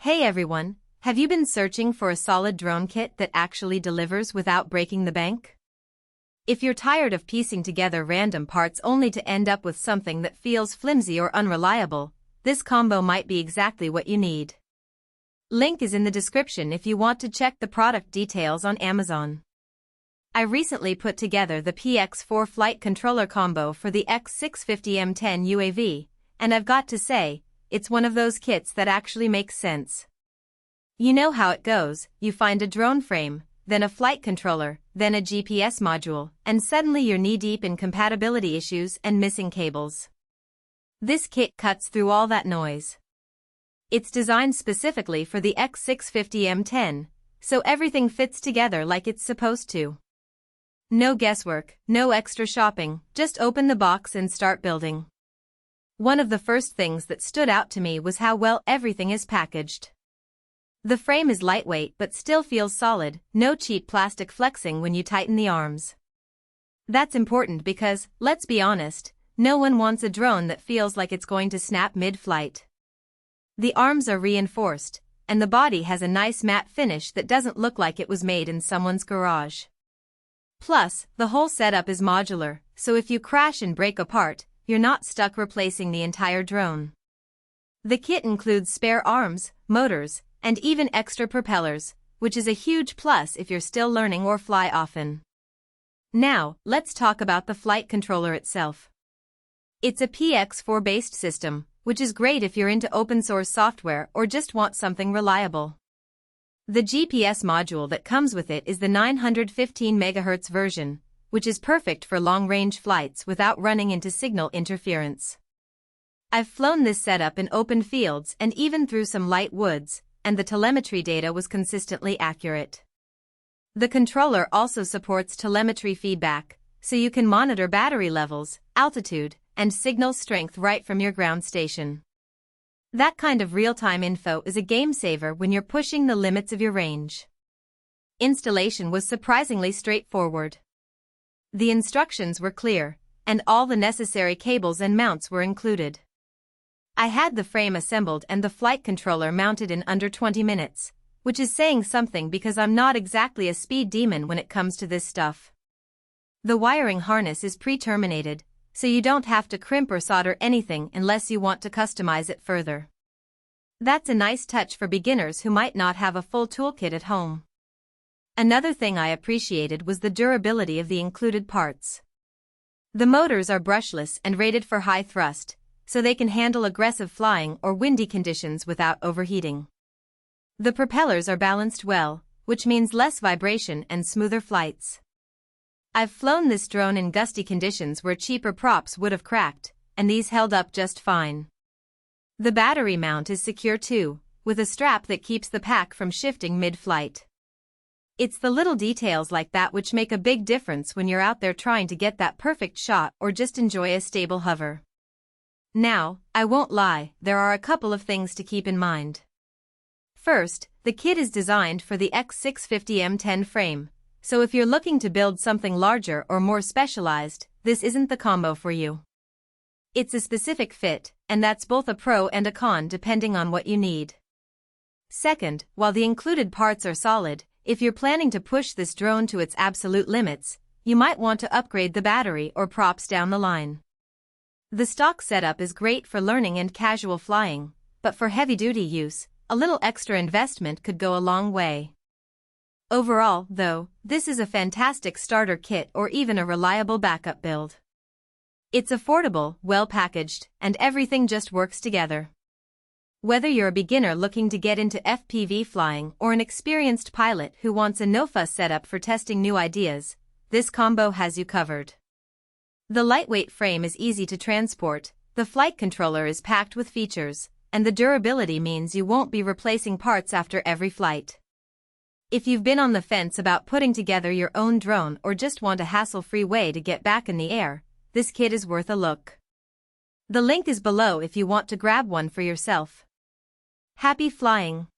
Hey everyone, have you been searching for a solid drone kit that actually delivers without breaking the bank? If you're tired of piecing together random parts only to end up with something that feels flimsy or unreliable, this combo might be exactly what you need. Link is in the description if you want to check the product details on Amazon. I recently put together the PX4 flight controller combo for the X650 M10 UAV, and I've got to say, it's one of those kits that actually makes sense. You know how it goes, you find a drone frame, then a flight controller, then a GPS module, and suddenly you're knee-deep in compatibility issues and missing cables. This kit cuts through all that noise. It's designed specifically for the X650 M10, so everything fits together like it's supposed to. No guesswork, no extra shopping, just open the box and start building. One of the first things that stood out to me was how well everything is packaged. The frame is lightweight but still feels solid, no cheap plastic flexing when you tighten the arms. That's important because, let's be honest, no one wants a drone that feels like it's going to snap mid-flight. The arms are reinforced, and the body has a nice matte finish that doesn't look like it was made in someone's garage. Plus, the whole setup is modular, so if you crash and break apart, you're not stuck replacing the entire drone. The kit includes spare arms, motors, and even extra propellers, which is a huge plus if you're still learning or fly often. Now, let's talk about the flight controller itself. It's a PX4 based system, which is great if you're into open source software or just want something reliable. The GPS module that comes with it is the 915 MHz version, which is perfect for long-range flights without running into signal interference. I've flown this setup in open fields and even through some light woods, and the telemetry data was consistently accurate. The controller also supports telemetry feedback, so you can monitor battery levels, altitude, and signal strength right from your ground station. That kind of real-time info is a game-saver when you're pushing the limits of your range. Installation was surprisingly straightforward. The instructions were clear, and all the necessary cables and mounts were included. I had the frame assembled and the flight controller mounted in under 20 minutes, which is saying something because I'm not exactly a speed demon when it comes to this stuff. The wiring harness is pre-terminated, so you don't have to crimp or solder anything unless you want to customize it further. That's a nice touch for beginners who might not have a full toolkit at home. Another thing I appreciated was the durability of the included parts. The motors are brushless and rated for high thrust, so they can handle aggressive flying or windy conditions without overheating. The propellers are balanced well, which means less vibration and smoother flights. I've flown this drone in gusty conditions where cheaper props would have cracked, and these held up just fine. The battery mount is secure too, with a strap that keeps the pack from shifting mid-flight. It's the little details like that which make a big difference when you're out there trying to get that perfect shot or just enjoy a stable hover. Now, I won't lie, there are a couple of things to keep in mind. First, the kit is designed for the X650 M10 frame, so if you're looking to build something larger or more specialized, this isn't the combo for you. It's a specific fit, and that's both a pro and a con depending on what you need. Second, while the included parts are solid, if you're planning to push this drone to its absolute limits, you might want to upgrade the battery or props down the line. The stock setup is great for learning and casual flying, but for heavy-duty use, a little extra investment could go a long way. Overall, though, this is a fantastic starter kit or even a reliable backup build. It's affordable, well-packaged, and everything just works together. Whether you're a beginner looking to get into FPV flying or an experienced pilot who wants a no-fuss setup for testing new ideas, this combo has you covered. The lightweight frame is easy to transport, the flight controller is packed with features, and the durability means you won't be replacing parts after every flight. If you've been on the fence about putting together your own drone or just want a hassle-free way to get back in the air, this kit is worth a look. The link is below if you want to grab one for yourself. Happy flying!